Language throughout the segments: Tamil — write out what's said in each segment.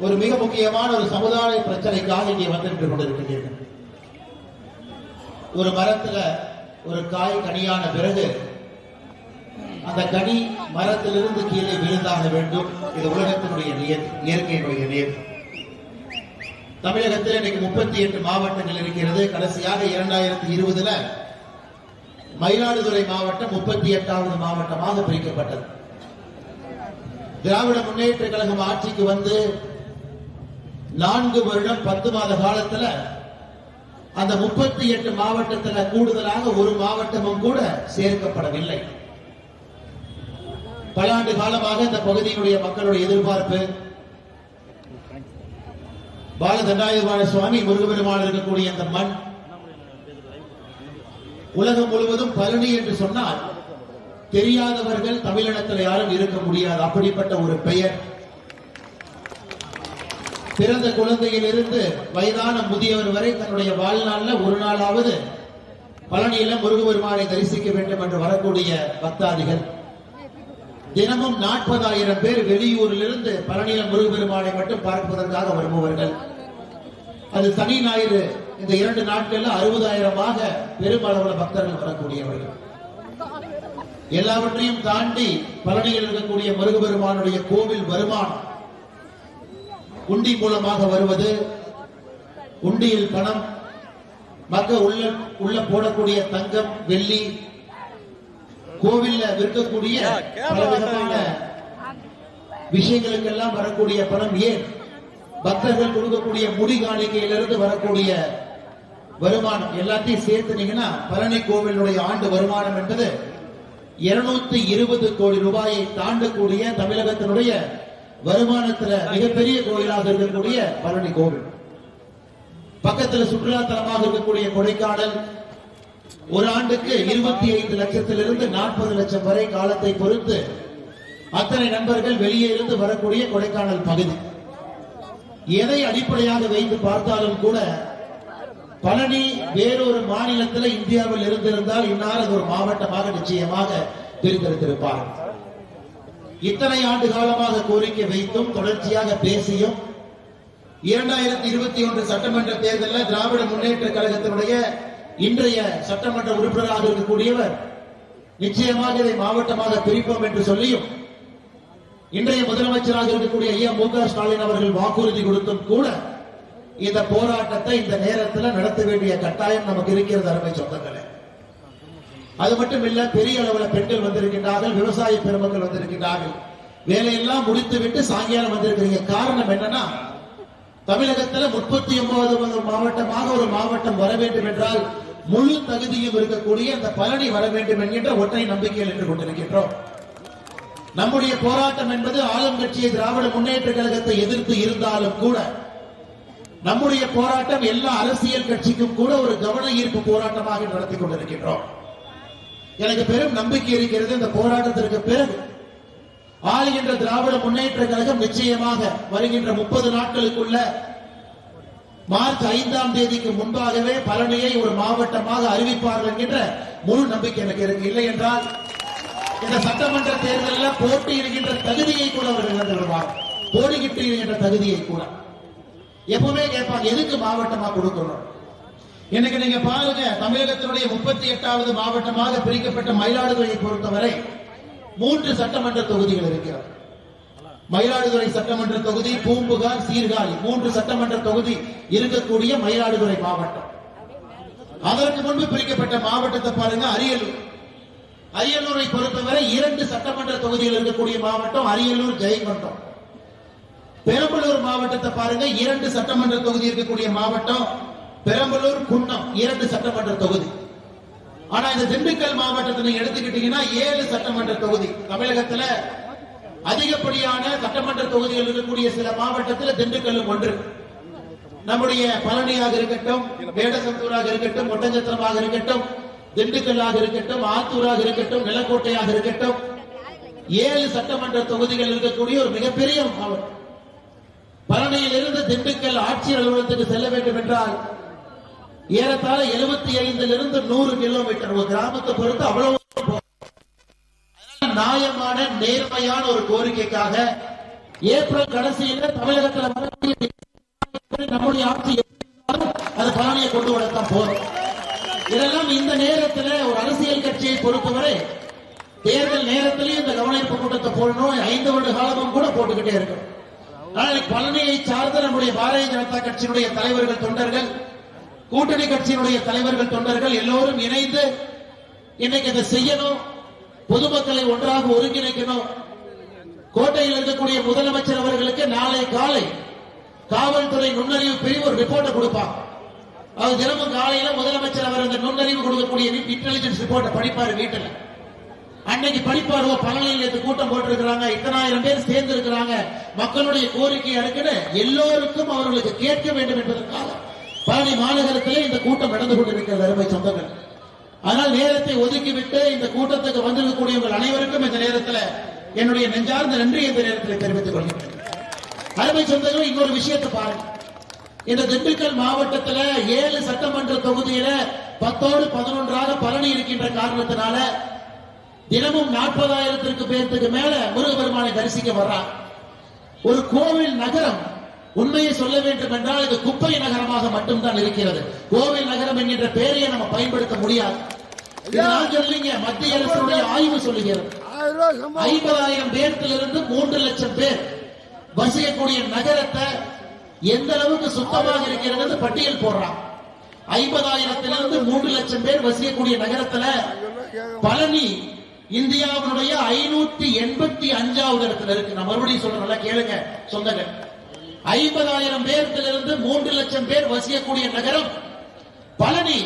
ஒரு மிக முக்கியமான ஒரு சமுதாய பிரச்சனைக்காக இங்கே வந்துட்டு கொண்டிருக்கிறீர்கள். ஒரு மரத்துல ஒரு காய் கனியான பிறகு அந்த கனி மரத்திலிருந்து கீழே விழுந்தாக வேண்டும். இது உலகத்தினுடைய இயற்கையினுடைய நியதி. தமிழகத்தில் இன்னைக்கு 38 மாவட்டங்கள் இருக்கிறது. கடைசியாக 2020 மயிலாடுதுறை மாவட்டம் 38வது மாவட்டமாக பிரிக்கப்பட்டது. திராவிட முன்னேற்ற கழகம் ஆட்சிக்கு வந்து 4 வருடம் 10 மாத காலத்தில் அந்த 38 மாவட்டத்தில் கூடுதலாக ஒரு மாவட்டமும் கூட சேர்க்கப்படவில்லை. பல ஆண்டு காலமாக இந்த பகுதியினுடைய மக்களுடைய எதிர்பார்ப்பு பாலதண்டாயுதபாணி சுவாமி முருகபெருமான் இருக்கக்கூடிய அந்த மண் உலகம் முழுவதும் பழனி என்று சொன்னால் தெரியாதவர்கள் தமிழினத்தில் யாரும் இருக்க முடியாது. அப்படிப்பட்ட ஒரு பெயர். பிறந்த குழந்தையிலிருந்து வயதான முதியவர் வரை தன்னுடைய வாழ்நாளில் ஒரு நாளாவது பழனியில முருகபெருமானை தரிசிக்க வேண்டும் என்று வரக்கூடிய பக்தாதிகள் தினமும் 40,000 பேர் வெளியூரிலிருந்து பழனியில முருகபெருமானை மட்டும் பார்ப்பதற்காக வருபவர்கள். அது சனி ஞாயிறு இந்த 2 நாட்கள்ல 60,000-ஆக பெருமளவுள்ள பக்தர்கள் வரக்கூடியவர்கள். எல்லாவற்றையும் தாண்டி பழனியில் இருக்கக்கூடிய முருகபெருமானுடைய கோவில் வருமானம் உண்டி மூலமாக வருவது. உண்டியில் பணம், மக்கள் உள்ள போடக்கூடிய தங்கம், வெள்ளி, கோவில்ல விற்கக்கூடிய பலவிதமான விஷயங்களுக்கெல்லாம் வரக்கூடிய பணம், ஏன் பக்தர்கள் கொடுக்கக்கூடிய முடி காணிக்கையிலிருந்து வரக்கூடிய வருமானம் எல்லாத்தையும் சேர்த்துனீங்கன்னா பழனி கோவிலுடைய ஆண்டு வருமானம் என்பது 220 கோடி ரூபாயை தாண்டக்கூடிய தமிழகத்தினுடைய வருமானத்தில் மிகப்பெரிய கோயிலாக இருக்கக்கூடிய பழனி கோவில். பக்கத்தில் சுற்றுலா தலமாக இருக்கக்கூடிய கொடைக்கானல் ஒரு ஆண்டுக்கு 25 லட்சத்திலிருந்து 40 லட்சம் வரை காலத்தை பொறுத்து அத்தனை நண்பர்கள் வெளியே இருந்து வரக்கூடிய கொடைக்கானல் பகுதி. எதை அடிப்படையாக வைத்து பார்த்தாலும் கூட பழனி வேறொரு மாநிலத்தில் இந்தியாவில் இருந்திருந்தால் இன்னார் அது ஒரு மாவட்டமாக நிச்சயமாக பிரித்தெடுத்திருப்பார். இத்தனை ஆண்டு காலமாக கோரிக்கை வைத்தும் தொடர்ச்சியாக பேசியும் 2021 சட்டமன்ற தேர்தலில் திராவிட முன்னேற்ற கழகத்தினுடைய இன்றைய சட்டமன்ற உறுப்பினராக இருக்கக்கூடியவர் நிச்சயமாக இதை மாவட்டமாக பிரிப்போம் என்று சொல்லியும் இன்றைய முதலமைச்சராக இருக்கக்கூடிய ஐயா மு.க. ஸ்டாலின் அவர்கள் வாக்குறுதி கொடுத்தும் கூட இந்த போராட்டத்தை இந்த நேரத்தில் நடத்த வேண்டிய கட்டாயம் நமக்கு இருக்கிறது. அருமை சொந்தங்களே, அது மட்டும் இல்ல, பெரிய அளவில் பெண்கள் வந்திருக்கின்றார்கள், விவசாய பெருமக்கள் வந்திருக்கின்றார்கள். வேலையெல்லாம் முடித்துவிட்டு சாயங்காலம் வந்திருக்கிறீங்க. காரணம் என்னன்னா, தமிழகத்தில் 39 மாவட்டமாக ஒரு மாவட்டம் வர வேண்டும் என்றால் முழு தகுதியும் இருக்கக்கூடிய அந்த பழனி வர வேண்டும் என்கின்ற ஒற்றை நம்பிக்கையில் நின்று கொண்டிருக்கின்றோம். நம்முடைய போராட்டம் என்பது ஆளுங்கட்சியை திராவிட முன்னேற்ற கழகத்தை எதிர்த்து இருந்தாலும் கூட நம்முடைய போராட்டம் எல்லா அரசியல் கட்சிக்கும் கூட ஒரு கவன ஈர்ப்பு போராட்டமாக நடத்தி கொண்டிருக்கின்றோம். எனக்கு பெரும் நம்பிக்கை இருக்கிறது. இந்த போராட்டத்திற்கு பிறகு ஆளுகின்ற திராவிட முன்னேற்ற கழகம் நிச்சயமாக வருகின்ற 30 நாட்களுக்குள்ள மார்ச் 5ஆம் தேதிக்கு முன்பாகவே பழனியை ஒரு மாவட்டமாக அறிவிப்பார்கள் என்கின்ற முழு நம்பிக்கை எனக்கு இருக்கு. இல்லை என்றால் இந்த சட்டமன்ற தேர்தலில் போட்டியிடுகின்ற தகுதியை கூட அவர்கள் இழந்து விடுவார். போட்டியிடுகின்ற தகுதியை கூட எப்பவுமே கேட்பாங்க, எதுக்கு மாவட்டமா கொடுக்கணும். எனக்கு நீங்க பாருங்க, தமிழகத்தினுடைய 38வது மாவட்டமாக பிரிக்கப்பட்ட மயிலாடுதுறையை பொறுத்தவரை 3 சட்டமன்ற தொகுதிகள் இருக்கிறது. மயிலாடுதுறை சட்டமன்ற தொகுதி, பூம்புகார், சீர்காழி 3 சட்டமன்ற தொகுதி இருக்கக்கூடிய மயிலாடுதுறை மாவட்டம். அதற்கு முன்பு பிரிக்கப்பட்ட மாவட்டத்தை பாருங்க, அரியலூர். அரியலூரை பொறுத்தவரை 2 சட்டமன்ற தொகுதியில் இருக்கக்கூடிய மாவட்டம் அரியலூர், ஜெயங்கொண்டம். பெரம்பலூர் மாவட்டத்தை பாருங்க, 2 சட்டமன்ற தொகுதி இருக்கக்கூடிய மாவட்டம் பெரம்பலூர், குன்னம் 2 சட்டமன்ற தொகுதி. ஆனா இந்த திண்டுக்கல் மாவட்டத்தை எடுத்துக்கிட்டீங்கன்னா 7 சட்டமன்ற தொகுதி. தமிழகத்தில் அதிகப்படியான சட்டமன்ற தொகுதிகள் இருக்கக்கூடிய சில மாவட்டத்தில் திண்டுக்கல்லும் ஒன்று. நம்முடைய பழனியாக இருக்கட்டும், வேடசந்தூராக இருக்கட்டும், ஒட்டஞ்சத்திரமாக இருக்கட்டும், திண்டுக்கல்லாக இருக்கட்டும், ஆத்தூராக இருக்கட்டும், நிலக்கோட்டையாக இருக்கட்டும், 7 சட்டமன்ற தொகுதிகள் இருக்கக்கூடிய ஒரு மிகப்பெரிய மாவட்டம். பழனியில் இருந்து திண்டுக்கல் ஆட்சியர் அலுவலகத்துக்கு செல்ல வேண்டும் என்றால் ஏறத்தாழ 75 100 கிலோமீட்டர். ஒரு கிராமத்தை பொறுத்து அவ்வளவு. நியாயமான நேர்மையான ஒரு கோரிக்கைக்காக ஏப்ரல் கடைசியில தமிழகத்தில் நம்முடைய ஆட்சி அது பலனையை கொண்டு வரத்தான் போறோம். இதெல்லாம் இந்த நேரத்தில் ஒரு அரசியல் கட்சியை பொறுத்தவரை தேர்தல் நேரத்திலேயே இந்த கவனிப்பு கூட்டத்தை போடணும். 5 வருட காலமும் கூட போட்டுக்கிட்டே இருக்கும். பழனியை சார்ந்த நம்முடைய பாரதிய ஜனதா கட்சியினுடைய தலைவர்கள், தொண்டர்கள், கூட்டணி கட்சியினுடைய தலைவர்கள், தொண்டர்கள் எல்லோரும் இணைந்து இன்னைக்கு அதை செய்யணும். பொதுமக்களை ஒன்றாக ஒருங்கிணைக்கணும். கோட்டையில் இருக்கக்கூடிய முதலமைச்சர் அவர்களுக்கு நாளை காலை காவல்துறை நுண்ணறிவு பிரிவு ஒரு ரிப்போர்ட்டை கொடுப்பாங்க. அவர் தினமும் காலையில முதலமைச்சர் அவர் அந்த நுண்ணறிவு கொடுக்கக்கூடிய இன்டெலிஜென்ஸ் ரிப்போர்ட்டை படிப்பாரு வீட்டில். அன்னைக்கு படிப்பார். பழனியில் கூட்டம் போட்டிருக்கிறாங்க, இத்தனாயிரம் பேர் சேர்ந்து இருக்கிறாங்க, மக்களுடைய கோரிக்கை அடுக்குன்னு எல்லோருக்கும் அவர்களுக்கு கேட்க வேண்டும் என்பதற்காக பழனி மாநகரத்திலே இந்த கூட்டம் நடந்து கொண்டிருக்கிறது. அருமை சொந்தங்கள், ஆனால் நேரத்தை ஒதுக்கிவிட்டு இந்த கூட்டத்துக்கு வந்திருக்கக்கூடிய உங்கள் அனைவருக்கும் இந்த நேரத்தில் என்னுடைய நெஞ்சார்ந்த நன்றி இந்த நேரத்தில் தெரிவித்துக் கொள்கிறேன். அருமை சொந்தங்கள், இன்னொரு விஷயத்தை பாருங்க. இந்த திண்டுக்கல் மாவட்டத்தில் 7 சட்டமன்ற தொகுதியில 10ஓடு 11ஆக பழனி இருக்கின்ற காரணத்தினால தினமும் 40,000 பேருக்கு மேல முருகபெருமானை தரிசிக்க வர்றாங்க. ஒரு கோவில் நகரம், உண்மையை சொல்ல வேண்டும் என்றால் இது குப்பை நகரமாக மட்டும்தான் இருக்கிறது. கோவில் நகரம் என்கின்ற பெயரையை நம்ம பயன்படுத்த முடியாது. நான் சொல்லிங்க, மத்திய அரசுடைய ஆய்வு சொல்லுகிறது 50,000 பேர்த்திலிருந்து 3 லட்சம் பேர் வசிக்கக்கூடிய நகரத்தை எந்த அளவுக்கு சுத்தமாக இருக்கிறது பட்டியல் போடுறான். 50,000 3 லட்சம் பேர் வசிக்கக்கூடிய நகரத்துல பழனி இந்தியாவுடைய 585வது இடத்துல இருக்கு. நான் மறுபடியும் சொல்றேன், கேளுங்க சொந்தங்கள். 50,000 பேர்த்திலிருந்து 3 லட்சம் பேர் வசிக்கக்கூடிய நகரம் பழனி.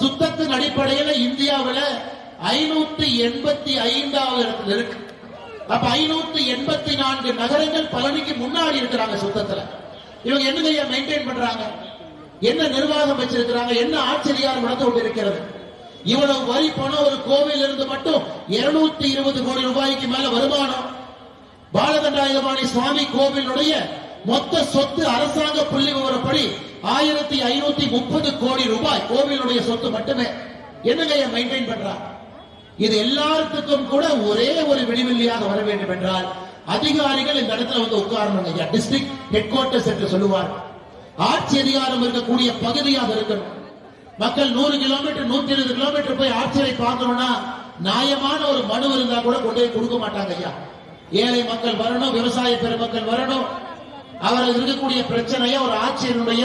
சுத்தத்தின் அடிப்படையில் இந்தியாவில் 585வது இடத்துல இருக்கு. அப்ப 584 நகரங்கள் பழனிக்கு முன்னாடி இருக்கிறாங்க சுத்தத்துல. இவங்க என்ன மெயின்டைன் பண்றாங்க, என்ன நிர்வாகம் வச்சிருக்கிறாங்க, என்ன ஆட்சியாளர் நடந்து கொண்டிருக்கிறது. இவ்வளவு வரி பணம் ஒரு கோவில் இருந்து மட்டும் 220 கோடி ரூபாய்க்கு மேல வருமானம். பாலகண்டாயுதபாணி சுவாமி கோவிலுடைய மொத்த சொத்து அரசாங்க புள்ளி விவரப்படி 1530 கோடி ரூபாய் கோவிலுடைய சொத்து மட்டுமே. என்னங்க மெயின்டைன் பண்றாங்க. இது எல்லாத்துக்கும் கூட ஒரே ஒரு விடிவெள்ளியாக வர வேண்டும் என்றால் அதிகாரிகள் இந்த இடத்துல வந்து உட்காரணும். டிஸ்ட்ரிக்ட் ஹெட் குவார்டர்ஸ் என்று சொல்லுவார். ஆட்சி அதிகாரம் இருக்கக்கூடிய பகுதியாக இருக்கணும். மக்கள் 100 கிலோமீட்டர் 120 கிலோமீட்டர் போய் ஆட்சியை பார்க்கணும்னா நியாயமான ஒரு மனு இருந்தா கூட கொண்டு போய் கொடுக்க மாட்டாங்க ஐயா. ஏழை மக்கள் வரணும், விவசாய பெருமக்கள் வரணும். அவர்கள் இருக்கக்கூடிய பிரச்சனையை ஒரு ஆட்சியருடைய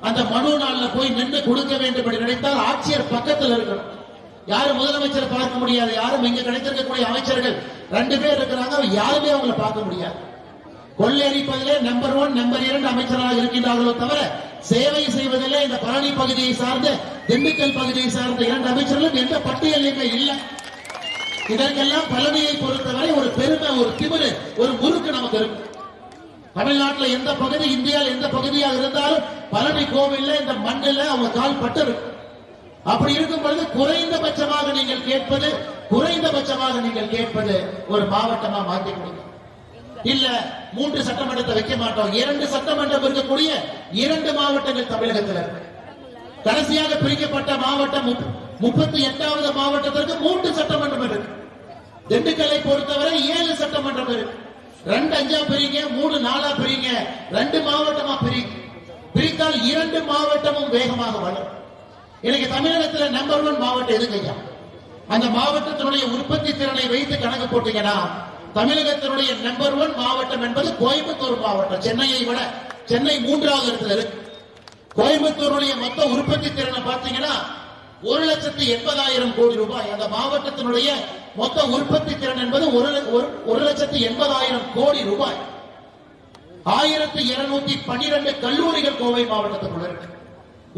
அந்த மனு நாளில் போய் நின்று கொடுக்க வேண்டும் என்று நினைத்தால் ஆட்சியர் பக்கத்தில் இருக்கணும். யாரும் முதலமைச்சர் பார்க்க முடியாது. யாரும் இங்க கிடைத்திருக்கக்கூடிய அமைச்சர்கள் 2 பேர் இருக்கிறாங்க, யாருமே அவங்களை பார்க்க முடியாது. கொள்ளையடிப்பதிலே நம்பர் 1 நம்பர் 2 அமைச்சராக இருக்கின்றார்களோ தவிர சேவை செய்வதிலே இந்த பழனி பகுதியை சார்ந்த திண்டுக்கல் பகுதியை சார்ந்த 2 அமைச்சர்களும் எந்த பட்டியலுமே இல்லை. இதற்கெல்லாம் பழனியை பொறுத்தவரை ஒரு பெருமை, ஒரு திமிரு, ஒரு முறுக்கு நமக்கு இருக்கு. தமிழ்நாட்டில் எந்த பகுதி, இந்தியாவில் எந்த பகுதியாக இருந்தாலும் பழனி கோவில்ல இந்த மண்ணில் அவங்க கால் பட்டு இருக்கு. அப்படி இருக்கும் பொழுது குறைந்தபட்சமாக நீங்கள் கேட்பது ஒரு மாவட்டமா மாற்றி கொடுங்க. இல்ல 3 சட்டமன்றத்தை வைக்க மாட்டோம். 2 சட்டமன்றம் இருக்கக்கூடிய 2 மாவட்டங்கள் தமிழகத்தில் இருக்கு. கடைசியாக பிரிக்கப்பட்ட மாவட்டம் 38வது மாவட்டத்திற்கு 3 சட்டமன்றம் இருக்கு. திண்டுக்கல்லை பொறுத்தவரை 7 சட்டமன்றம் இருக்கு. 2 5 பிரிங்க, 3 4 பிரிங்க, 2 மாவட்டமா பிரித்தால் 2 மாவட்டமும் வேகமாக வளரும். இன்னைக்கு தமிழகத்தில் நம்பர் 1 மாவட்டம் எதுங்க ஐயா? அந்த மாவட்டத்தினுடைய உற்பத்தி திறனை வைத்து கணக்கு போட்டீங்கன்னா தமிழகத்தினுடைய நம்பர் 1 மாவட்டம் என்பது கோயம்புத்தூர் மாவட்டம். சென்னையை விட சென்னை 3வது இடத்துல இருக்கு. கோயம்புத்தூருடைய மொத்த உற்பத்தி திறனை பார்த்தீங்கன்னா 1,80,000 கோடி ரூபாய். அந்த மாவட்டத்தினுடைய மொத்த உற்பத்தி திறன் என்பது 1,80,000 கோடி ரூபாய். 1212 கல்லூரிகள் கோவை மாவட்டத்துக்குள்ள இருக்கு.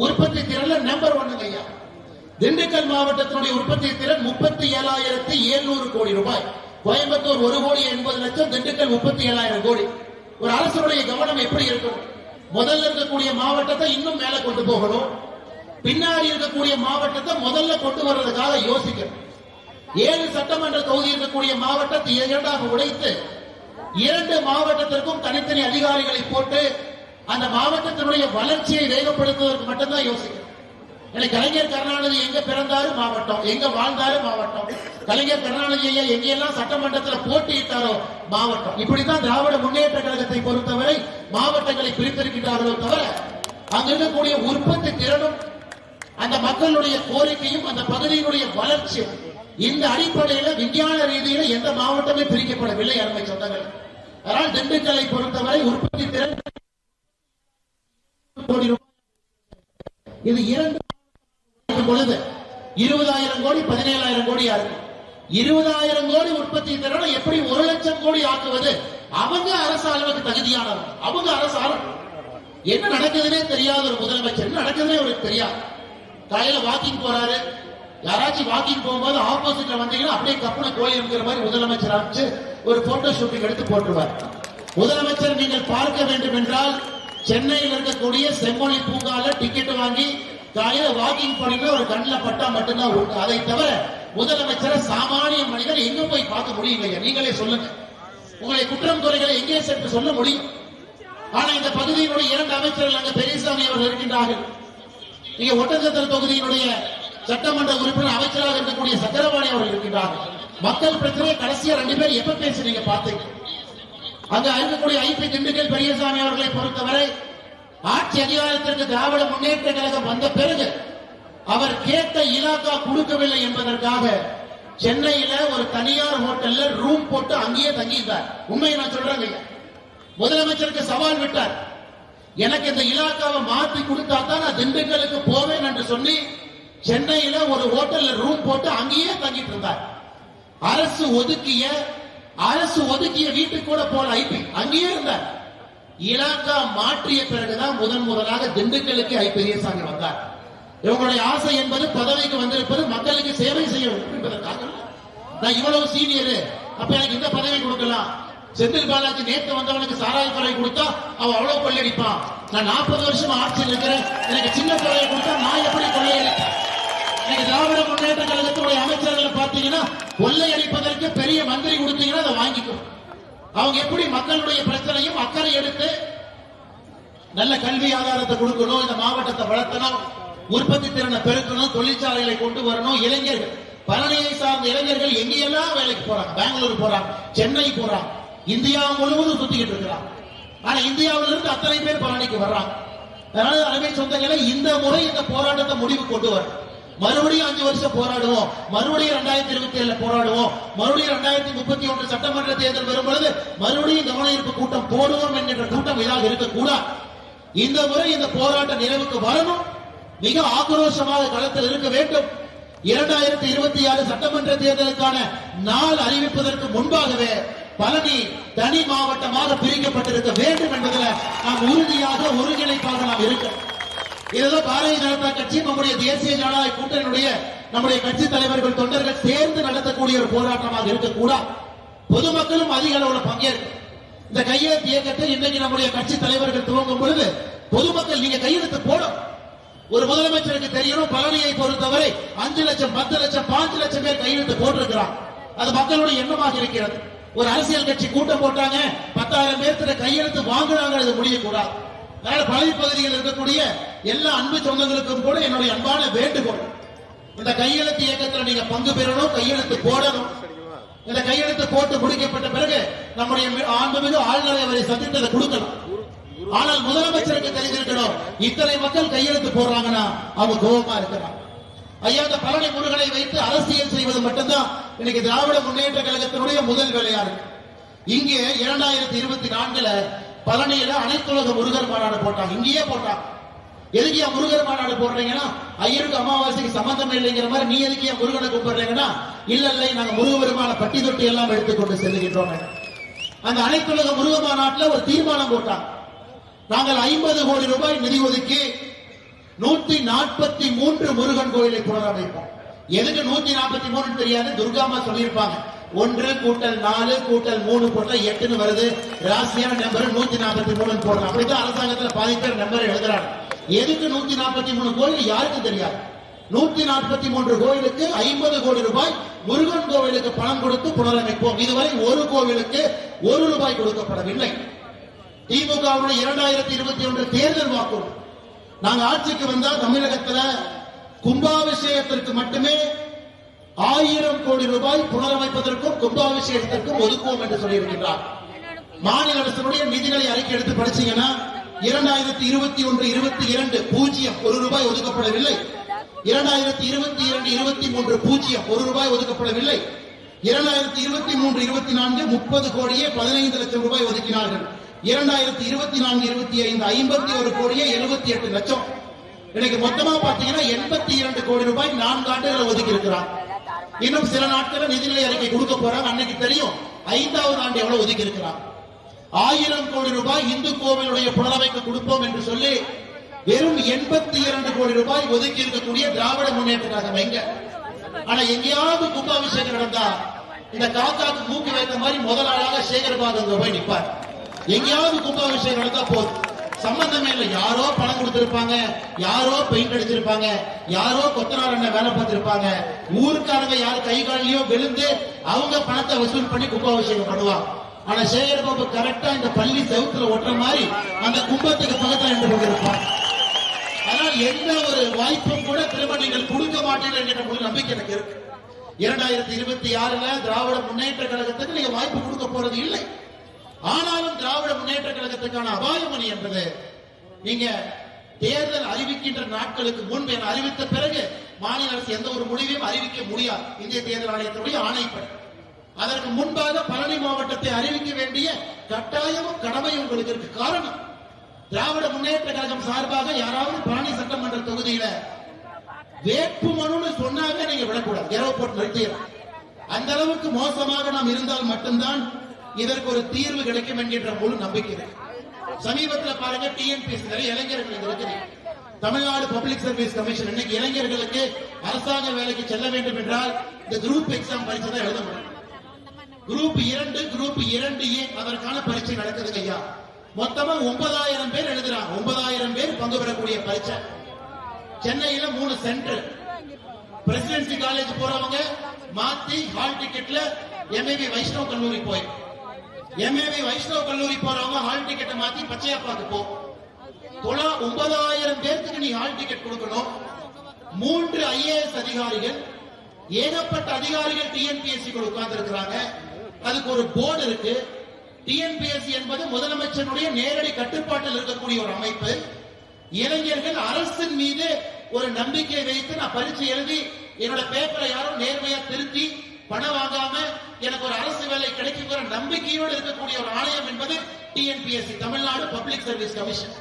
உற்பத்தி திறன்ல நம்பர் 1 ஐயா. திண்டுக்கல் மாவட்டத்தினுடைய உற்பத்தி திறன் 37,700 கோடி ரூபாய். கோயம்புத்தூர் 1,80,00,000, திண்டுக்கல் 37,000 கோடி. ஒரு அரசுடைய கவனம் எப்படி இருக்கும்? முதல்ல இருக்கக்கூடிய மாவட்டத்தை இன்னும் மேல கொண்டு போகணும், பின்னாடி இருக்கக்கூடிய மாவட்டத்தை முதல்ல கொண்டு வர்றதுக்காக யோசிக்கணும். 7 சட்டமன்ற தொகுதி இருக்கக்கூடிய மாவட்டத்தை 2ஆக உடைத்து 2 மாவட்டத்திற்கும் தனித்தனி அதிகாரிகளை போட்டு அந்த மாவட்டத்தினுடைய வளர்ச்சியை வேகப்படுத்துவதற்கு மட்டும்தான் யோசிக்கணும். கலைஞர் கருணாநிதி எங்க பிறந்தாரு மாவட்டம், எங்க வாழ்ந்தாரு மாவட்டம், கலைஞர் கருணாநிதி ஐயா எங்கெல்லாம் சட்டமன்றத்தில் போட்டியிட்டாரோ மாவட்டம். இப்படித்தான் திராவிட முன்னேற்ற கழகத்தை பொறுத்தவரை மாவட்டங்களை பிரித்திருக்கிறார்களோ தவிர அங்க இருக்கக்கூடிய உற்பத்தி திறனும் அந்த மக்களுடைய கோரிக்கையும் அந்த பகுதியினுடைய வளர்ச்சியும் இந்த அடிப்படையில் விஞ்ஞான ரீதியில எந்த மாவட்டமே பிரிக்கப்படவில்லை அருமை சொந்தங்கள். அதனால் திண்டுக்கல்லை பொறுத்தவரை உற்பத்தி திறன் கோடி ரூபாய், இது 2 பொழுது 20,000 கோடி 17,000 கோடியா இருக்கு. 20,000 கோடி உற்பத்தி திறனை எப்படி 1 லட்சம் கோடி ஆக்குவது? அவங்க அரசு அளவுக்கு தகுதியானவர், அவங்க அரசு என்ன நடக்குதுன்னே தெரியாத ஒரு முதலமைச்சர், என்ன நடக்குதுன்னே அவருக்கு தெரியாது. காலையில வாக்கிங் போறாரு, யாராச்சும் வாக்கிங் போகும்போது ஆப்போசிட்ல வந்தீங்கன்னா அப்படியே கப்பன கோயில் மாதிரி முதலமைச்சர் அமைச்சு ஒரு போட்டோ ஷூட்டிங் எடுத்து போட்டுருவார். முதலமைச்சர் நீங்கள் பார்க்க வேண்டும் என்றால் சென்னையில் இருக்கக்கூடிய செம்மொழி பூங்கால டிக்கெட் வாங்கி காலையில வாக்கிங் போனீங்கன்னா ஒரு கண்ணில் பட்டா மட்டும்தான் உண்டு. அதை தவிர முதலமைச்சரை சாமானிய மனிதர் எங்க போய் பார்க்க முடியும்? நீங்களே சொல்லுங்க, உங்களை குற்றம் குறைகளை எங்கே சென்று சொல்ல முடியும்? ஆனா இந்த பகுதியினுடைய 2 அமைச்சர்கள் அங்க பெரியசாமி அவர்கள் இருக்கின்றார்கள். இங்க ஒட்டஞ்சத்திர தொகுதியினுடைய சட்டமன்ற உறுப்பினர் அமைச்சராக இருக்கக்கூடிய சக்கரபாணி அவர்கள் இருக்கின்றார்கள். மக்கள் பிரச்சனை கடைசியா 2 பேர் எப்ப பேசுறீங்க பார்த்தீங்க? அங்க இருக்கக்கூடிய ஐபி திண்டுக்கல் பெரியசாமி அவர்களை பொறுத்தவரை ஆட்சி அதிகாரத்திற்கு திராவிட முன்னேற்ற கழகம் வந்த பிறகு அவர் கேட்ட இலாக்கா கொடுக்கவில்லை என்பதற்காக சென்னையில ஒரு தனியார் ஹோட்டல்ல ரூம் போட்டு அங்கேயே தங்கியிருந்தார். உண்மையை நான் சொல்றேங்க. முதலமைச்சருக்கு சவால் விட்டார், எனக்கு இந்த இலாக்காவை மாற்றி கொடுத்தா தான் நான் திண்டுக்கலுக்கு போவேன் என்று சொல்லி சென்னையில ஒரு ஹோட்டல்ல ரூம் போட்டு அங்கேயே தங்கிட்டு இருந்தார். அரசு ஒதுக்கிய வீட்டுக்கு கூட போல ஐபி அங்கேயே இருந்தார். இலாக்கா மாற்றிய பிறகுதான் முதலாக திண்டுக்கலுக்கு ஐ பெரியசாமி வந்தார். இவங்களுடைய ஆசை என்பது பதவிக்கு வந்திருப்பது மக்களுக்கு சேவை செய்ய என்பதற்காக. நான் இவ்வளவு சீனியர், அப்ப எனக்கு இந்த பதவி கொடுக்கலாம். செந்தில் பாலாஜி நேற்று வந்தவனுக்கு சாராய துறை கொடுத்தா அவன் அவ்வளவு கொள்ளையடிப்பான். நான் 40 வருஷம் ஆட்சியில் இருக்கிறேன், எனக்கு சின்ன துறையை கொடுத்தா நான் எப்படி கொள்ளையடிப்பேன்? இன்னைக்கு திராவிட முன்னேற்ற கழகத்துடைய அமைச்சர்களை பார்த்தீங்கன்னா கொள்ளையடிப்பதற்கு பெரிய மந்திரி கொடுத்தீங்கன்னா அதை வாங்கிக்கும். அவங்க எப்படி மக்களுடைய பிரச்சனையும் அக்கறை எடுத்து நல்ல கல்வி ஆதாரத்தை கொடுக்கணும், இந்த மாவட்டத்தை வளர்த்தணும், உற்பத்தி திறனை பெருக்கணும், தொழிற்சாலைகளை கொண்டு வரணும். இளைஞர்கள், பழனியை சார்ந்த இளைஞர்கள் எங்கெல்லாம் வேலைக்கு போறாங்க, பெங்களூர் போறாங்க, சென்னை போறாங்க, இந்தியா முழுவதும் சுத்திக்கிட்டு இருக்கிறாங்க. ஆனா இந்தியாவிலிருந்து அத்தனை பேர் பழனிக்கு வர்றாங்க. அதனால அருமை சொந்தங்களை இந்த முறை இந்த போராட்டத்தை முடிவு கொண்டு வரும். மறுபடியும் 5 வருஷம் போராடுவோம், மறுபடியும் 2027 போராடுவோம், மறுபடியும் 2031 சட்டமன்ற தேர்தல் வரும் பொழுது மறுபடியும் கவன ஈர்ப்பு கூட்டம் போடுவோம் என்கின்ற கூட்டம் இதாக இருக்கக்கூடாது. இந்த முறை இந்த போராட்ட நிறைவுக்கு வரணும், மிக ஆக்ரோஷமாக களத்தில் இருக்க வேண்டும். 2026 சட்டமன்ற தேர்தலுக்கான நாள் அறிவிப்பதற்கு முன்பாகவே பழனி தனி மாவட்டமாக பிரிக்கப்பட்டிருக்க வேண்டும் என்பதில் நாம் உறுதியாக ஒருங்கிணைப்பாக நாம் இருக்கிறோம். இதுதான் பாரதிய ஜனதா கட்சி, நம்முடைய தேசிய ஜனநாயக கூட்டணியுடைய நம்முடைய கட்சி தலைவர்கள் தொண்டர்கள் சேர்ந்து நடத்தக்கூடிய ஒரு போராட்டமாக இருக்கக்கூடாது. பொதுமக்களும் அதிக அளவில் பங்கேற்கும். இந்த கையெழுத்து இயக்கத்தை இன்றைக்கு நம்முடைய கட்சி தலைவர்கள் துவங்கும் பொழுது பொதுமக்கள் நீங்க கையெழுத்து போடும். ஒரு முதலமைச்சருக்கு தெரியணும், பழனியை பொறுத்தவரை 5 லட்சம் 10 லட்சம் 5 லட்சம் பேர் கையெழுத்து போட்டிருக்கிறார். அது மக்களுடைய எண்ணமாக இருக்கிறது. ஒரு அரசியல் கட்சி கூட்டம் போட்டாங்க, 10,000 பேர்த்திட்ட கையெழுத்து வாங்குறாங்க, முடியக்கூடாது. அதனால பழனி பகுதியில் இருக்கக்கூடிய எல்லா அன்பு சொந்தங்களுக்கும் கூட என்னுடைய அன்பான வேண்டுகோள், இந்த கையெழுத்து இயக்கத்தில் நீங்க பங்கு பெறணும், கையெழுத்து போடணும். இந்த கையெழுத்து போட்டு முடிக்கப்பட்ட பிறகு நம்முடைய ஆண்டுமிகு ஆளுநரை அவரை சந்தித்ததை கொடுக்கலாம். ஆனால் முதலமைச்சருக்கு தெரிஞ்சிருக்கணும், இத்தனை மக்கள் கையெழுத்து போடுறாங்கன்னா அவங்க கோபமா இருக்கிறாங்க. ஐயா, இந்த பழனி முருகனை வைத்து அரசியல் செய்வது மட்டும்தான் இன்னைக்கு திராவிட முன்னேற்ற கழகத்தினுடைய முதல் வேலையா இருக்கு. இங்கே 2024 பழனியில அனைத்துலக முருகர் மாநாடு போட்டாங்க, இங்கேயே போட்டாங்க. எதுக்கியா முருகர் மாநாடு போடுறீங்கன்னா, ஐயருக்கு அமாவாசைக்கு சம்பந்தம் இல்லைங்கிற மாதிரி நீ எதுக்கியா முருகனை கூப்பிடுறீங்கன்னா, இல்ல நாங்க முருகபெருமான பட்டி தொட்டி எல்லாம் எடுத்துக்கொண்டு செல்லுகின்றோம். அந்த அனைத்துலக முருக மாநாட்டில் ஒரு தீர்மானம் போட்டாங்க, நாங்கள் 50 கோடி ரூபாய் நிதி ஒதுக்கி 143 முருகன் கோயிலை புனரமைப்போம். எதுக்கு 143 தெரியாது, துர்காமா சொல்லியிருப்பாங்க. 1 கூட்டல் 4 கூட்டல் 3 போட்டா 8 வருது, ராசியான நம்பர் 143 போடுறோம். அப்படித்தான் அரசாங்கத்தில் பாதி பேர் நம்பர் எழுதுறாங்க. எதுக்கு 143 கோயில் யாருக்கும் தெரியாது. 143 கோயிலுக்கு 50 கோடி ரூபாய் முருகன் கோவிலுக்கு பணம் கொடுத்து புனரமைப்போம். இதுவரை ஒரு கோவிலுக்கு 1 ரூபாய் கொடுக்கப்படவில்லை. திமுக 2021 தேர்தல் வாக்குறுதி, நாங்க ஆட்சிக்கு வந்தா தமிழகத்தில் கும்பாபிஷேகத்திற்கு மட்டுமே 1000 கோடி ரூபாய் புனரமைப்பதற்கும் கும்பாபிஷேகத்திற்கும் ஒதுக்குவோம் என்று சொல்லியிருக்கிறார். மாநில அரசினுடைய நிதிநிலை அறிக்கை எடுத்து படிச்சீங்கன்னா 2021-22 பூஜ்ஜியம் 1 ரூபாய் ஒதுக்கப்படவில்லை. 2022-23 பூஜ்ஜியம் 1 ரூபாய் ஒதுக்கப்படவில்லை. 2023-24 30 கோடியே 15 லட்சம் ரூபாய் ஒதுக்கினார்கள். 2024-25 51 கோடியே 78 லட்சம். இன்னைக்கு மொத்தமா பாத்தீங்கன்னா 82 கோடி ரூபாய் 4 ஆண்டுகளை ஒதுக்கி இருக்கிறார். இன்னும் சில நாட்கள் நிதிநிலை அறிக்கை கொடுக்க போறாங்க. அன்னைக்கு தெரியும் 5வது ஆண்டு எவ்வளவு ஒதுக்கி இருக்கிறார். 1000 கோடி ரூபாய் இந்து கோவிலுடைய புனரமைக்க கொடுப்போம் என்று சொல்லி வெறும் 82 கோடி ரூபாய் ஒதுக்கி இருக்கக்கூடிய திராவிட முன்னேற்ற கழகம் எங்க? ஆனா எங்கேயாவது கும்பாபிஷேகம் நடந்தா இந்த காக்காக்கு மூக்கு வைத்த மாதிரி முதலாளாக சேகர்பாபு அங்க போய் நிற்பார். எங்கேயாவது கும்பாபிஷேகம் நடந்தா போதும், சம்பந்தமே இல்லை. யாரோ பணம் கொடுத்திருப்பாங்க, யாரோ பெயிண்ட் அடிச்சிருப்பாங்க, யாரோ கொத்தனார் என்ன வேலை பார்த்திருப்பாங்க, ஊருக்காரங்க யாரு கை காலிலையோ விழுந்து அவங்க பணத்தை வசூல் பண்ணி கும்பாபிஷேகம் பண்ணுவாங்க. ஆனா சேகர்பாபு கரெக்டா இந்த பள்ளி செவுத்துல ஒட்டுற மாதிரி அந்த கும்பத்துக்கு பக்கத்தில் நின்று கொண்டிருப்பார். ஆனால் எந்த ஒரு வாய்ப்பும் கூட திரும்ப நீங்கள் கொடுக்க மாட்டீர்கள் என்கிற ஒரு நம்பிக்கை எனக்கு இருக்கு. 2026 திராவிட முன்னேற்ற கழகத்துக்கு நீங்க வாய்ப்பு கொடுக்க போறது இல்லை. ஆனாலும் திராவிட முன்னேற்ற கழகத்துக்கான அபாயமணி என்பது நீங்க தேர்தல் அறிவிக்கின்ற நாட்களுக்கு முன்பு என அறிவித்த பிறகு மாநில அரசு எந்த ஒரு முடிவையும் அறிவிக்க முடியாது. இந்திய தேர்தல் ஆணையத்துடைய ஆணைப்படி அதற்கு முன்பாக பழனி மாவட்டத்தை அறிவிக்க வேண்டிய கட்டாயமும் கடமையும் உங்களுக்கு இருக்கு. காரணம், திராவிட முன்னேற்ற கழகம் சார்பாக யாராவது பழனி சட்டமன்ற தொகுதியில வேட்புமனு சொன்னாங்க நீங்க விடக்கூடாது, இரவு போட்டு நிறுத்திடலாம். அந்த அளவுக்கு மோசமாக நாம் இருந்தால் மட்டும்தான் இதற்கு ஒரு தீர்வு கிடைக்கும் என்கின்ற முழு நம்பிக்கை. சமீபத்தில் பாருங்க, டிஎன்பிஎஸ்சி நிறைய இளைஞர்கள் இருக்குது. தமிழ்நாடு பப்ளிக் சர்வீஸ் கமிஷன் இன்னைக்கு இளைஞர்களுக்கு அரசாங்க வேலைக்கு செல்ல வேண்டும் என்றால் இந்த குரூப் எக்ஸாம் பரீட்சை தான் எழுத முடியும். குரூப் 2, குரூப் 2A அதற்கான பரீட்சை நடக்குதுங்க ஐயா. மொத்தமா 9000 பேர் எழுதுறாங்க. 9000 பேர் பங்கு பெறக்கூடிய பரீட்சை. சென்னையில 3 சென்டர். பிரசிடென்சி காலேஜ் போறவங்க மாத்தி ஹால் டிக்கெட்ல எம்ஏபி வைஷ்ணவ கல்லூரி போய், எம்ஏபி வைஷ்ணவ கல்லூரி போறவங்க ஹால் டிக்கெட்டை மாத்தி பச்சையப்பாக்கு போ. 9000 பேருக்கு நீ ஹால் டிக்கெட் கொடுக்கணும். 3 IAS அதிகாரிகள், ஏகப்பட்ட அதிகாரிகள் டிஎன்பிஎஸ்சி உட்கார்ந்து இருக்கிறாங்க. அதுக்கு ஒரு போர்டு இருக்கு. டிஎன்பிஎஸ்சி என்பது முதலமைச்சருடைய நேரடி கட்டுப்பாட்டில் இருக்கக்கூடிய ஒரு அமைப்பு. இளைஞர்கள் அரசின் மீது ஒரு நம்பிக்கை வைத்து நான் பரீட்சை எழுதி என்னோட பேப்பரை யாரும் நேர்மையா திருத்தி பணம் வாங்காம எனக்கு ஒரு அரசு வேலை கிடைக்குங்கிற நம்பிக்கையோடு இருக்கக்கூடிய ஒரு ஆலயம் என்பது TNPSC, Tamil Nadu public service commission.